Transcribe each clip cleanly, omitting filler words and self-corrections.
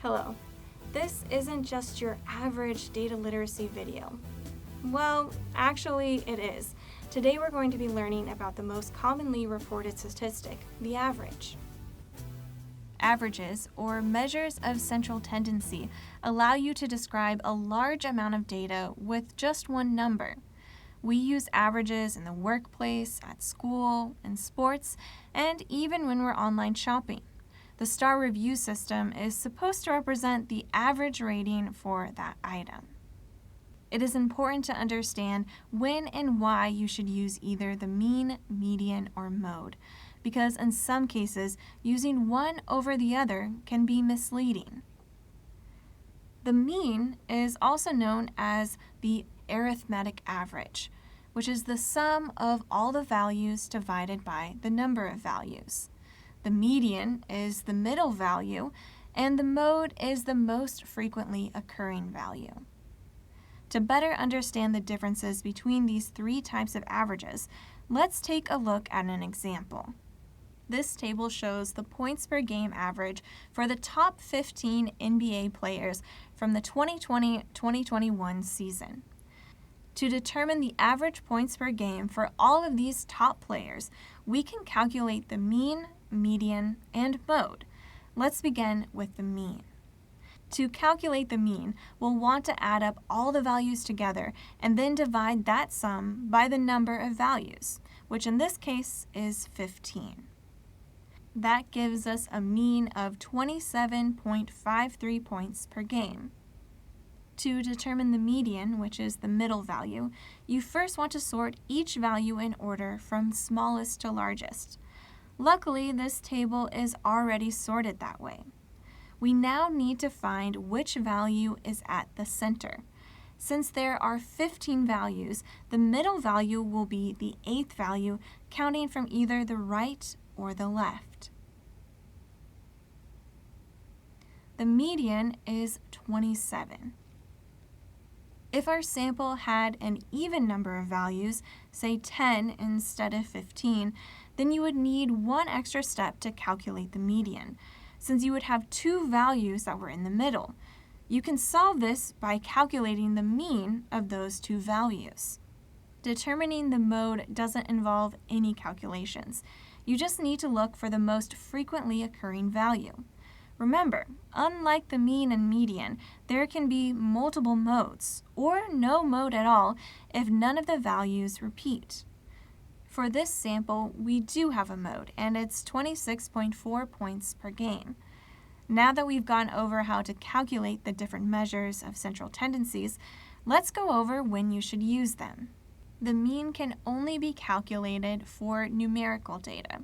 Hello. This isn't just your average data literacy video. Well, actually it is. Today we're going to be learning about the most commonly reported statistic, the average. Averages, or measures of central tendency, allow you to describe a large amount of data with just one number. We use averages in the workplace, at school, in sports, and even when we're online shopping. The star review system is supposed to represent the average rating for that item. It is important to understand when and why you should use either the mean, median, or mode, because in some cases, using one over the other can be misleading. The mean is also known as the arithmetic average, which is the sum of all the values divided by the number of values. The median is the middle value, and the mode is the most frequently occurring value. To better understand the differences between these three types of averages, let's take a look at an example. This table shows the points per game average for the top 15 NBA players from the 2020-2021 season. To determine the average points per game for all of these top players, we can calculate the mean, median, and mode. Let's begin with the mean. To calculate the mean, we'll want to add up all the values together and then divide that sum by the number of values, which in this case is 15. That gives us a mean of 27.53 points per game. To determine the median, which is the middle value, you first want to sort each value in order from smallest to largest. Luckily, this table is already sorted that way. We now need to find which value is at the center. Since there are 15 values, the middle value will be the 8th value, counting from either the right or the left. The median is 27. If our sample had an even number of values, say 10 instead of 15, then you would need one extra step to calculate the median, since you would have two values that were in the middle. You can solve this by calculating the mean of those two values. Determining the mode doesn't involve any calculations. You just need to look for the most frequently occurring value. Remember, unlike the mean and median, there can be multiple modes, or no mode at all if none of the values repeat. For this sample, we do have a mode, and it's 26.4 points per game. Now that we've gone over how to calculate the different measures of central tendencies, let's go over when you should use them. The mean can only be calculated for numerical data.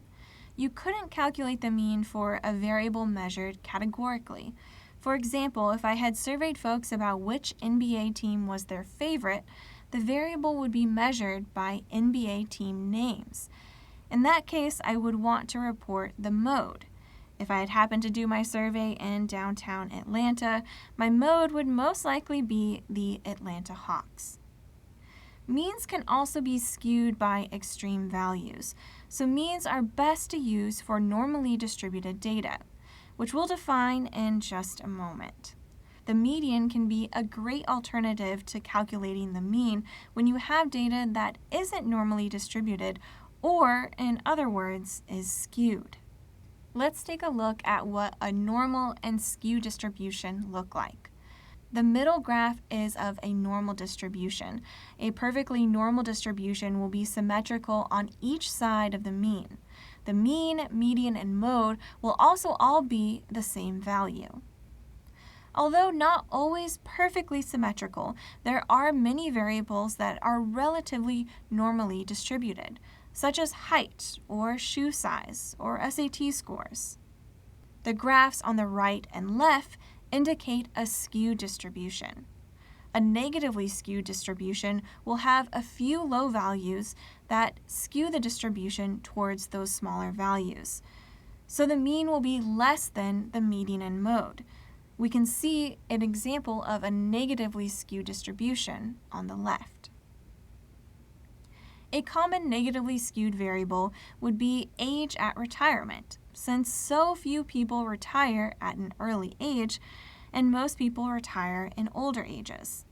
You couldn't calculate the mean for a variable measured categorically. For example, if I had surveyed folks about which NBA team was their favorite, the variable would be measured by NBA team names. In that case, I would want to report the mode. If I had happened to do my survey in downtown Atlanta, my mode would most likely be the Atlanta Hawks. Means can also be skewed by extreme values, so means are best to use for normally distributed data, which we'll define in just a moment. The median can be a great alternative to calculating the mean when you have data that isn't normally distributed, or, in other words, is skewed. Let's take a look at what a normal and skew distribution look like. The middle graph is of a normal distribution. A perfectly normal distribution will be symmetrical on each side of the mean. The mean, median, and mode will also all be the same value. Although not always perfectly symmetrical, there are many variables that are relatively normally distributed, such as height or shoe size or SAT scores. The graphs on the right and left indicate a skew distribution. A negatively skewed distribution will have a few low values that skew the distribution towards those smaller values. So the mean will be less than the median and mode. We can see an example of a negatively skewed distribution on the left. A common negatively skewed variable would be age at retirement. Since so few people retire at an early age, and most people retire in older ages.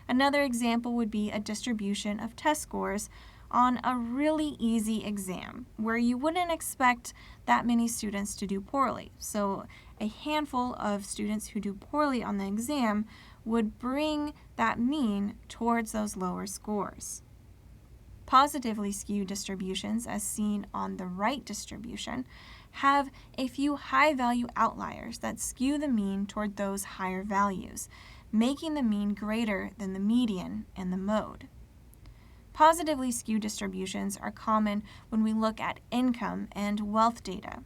Another example would be a distribution of test scores on a really easy exam where you wouldn't expect that many students to do poorly. So a handful of students who do poorly on the exam would bring that mean towards those lower scores. Positively skewed distributions, as seen on the right distribution, have a few high-value outliers that skew the mean toward those higher values, making the mean greater than the median and the mode. Positively skewed distributions are common when we look at income and wealth data,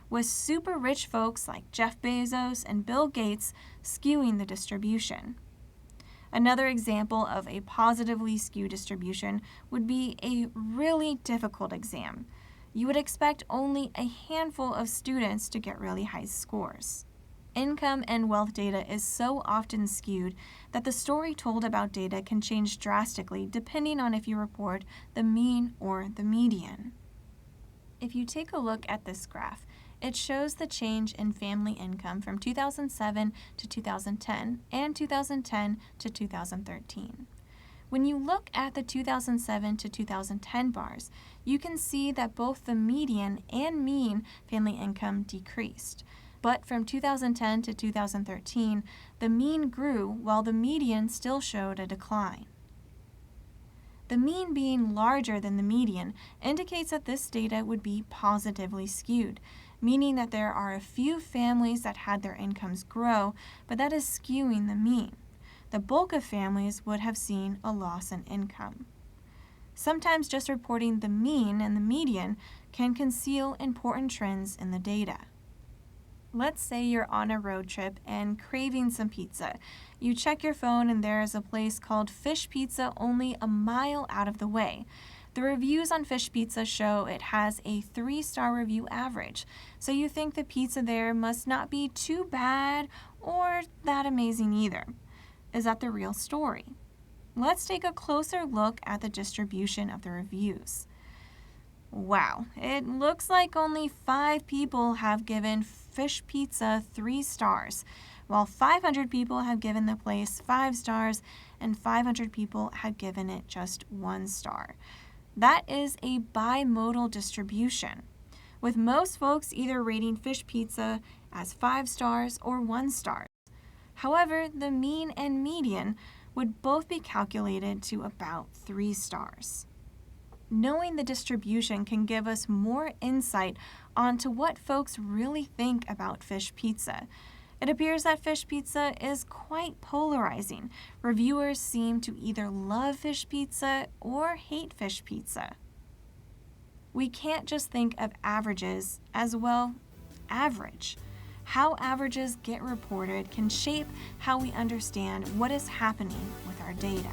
with super rich folks like Jeff Bezos and Bill Gates skewing the distribution. Another example of a positively skewed distribution would be a really difficult exam. You would expect only a handful of students to get really high scores. Income and wealth data is so often skewed that the story told about data can change drastically depending on if you report the mean or the median. If you take a look at this graph, it shows the change in family income from 2007 to 2010 and 2010 to 2013. When you look at the 2007 to 2010 bars, you can see that both the median and mean family income decreased. But from 2010 to 2013, the mean grew while the median still showed a decline. The mean being larger than the median indicates that this data would be positively skewed, meaning that there are a few families that had their incomes grow, but that is skewing the mean. The bulk of families would have seen a loss in income. Sometimes just reporting the mean and the median can conceal important trends in the data. Let's say you're on a road trip and craving some pizza. You check your phone and there is a place called Fish Pizza only a mile out of the way. The reviews on Fish Pizza show it has a 3-star review average, so you think the pizza there must not be too bad or that amazing either. Is that the real story? Let's take a closer look at the distribution of the reviews. Wow, it looks like only 5 people have given Fish Pizza 3 stars, while 500 people have given the place 5 stars and 500 people have given it just 1 star. That is a bimodal distribution, with most folks either rating Fish Pizza as 5 stars or 1 star. However, the mean and median would both be calculated to about 3 stars. Knowing the distribution can give us more insight onto what folks really think about Fish Pizza. It appears that Fish Pizza is quite polarizing. Reviewers seem to either love Fish Pizza or hate Fish Pizza. We can't just think of averages as, well, average. How averages get reported can shape how we understand what is happening with our data.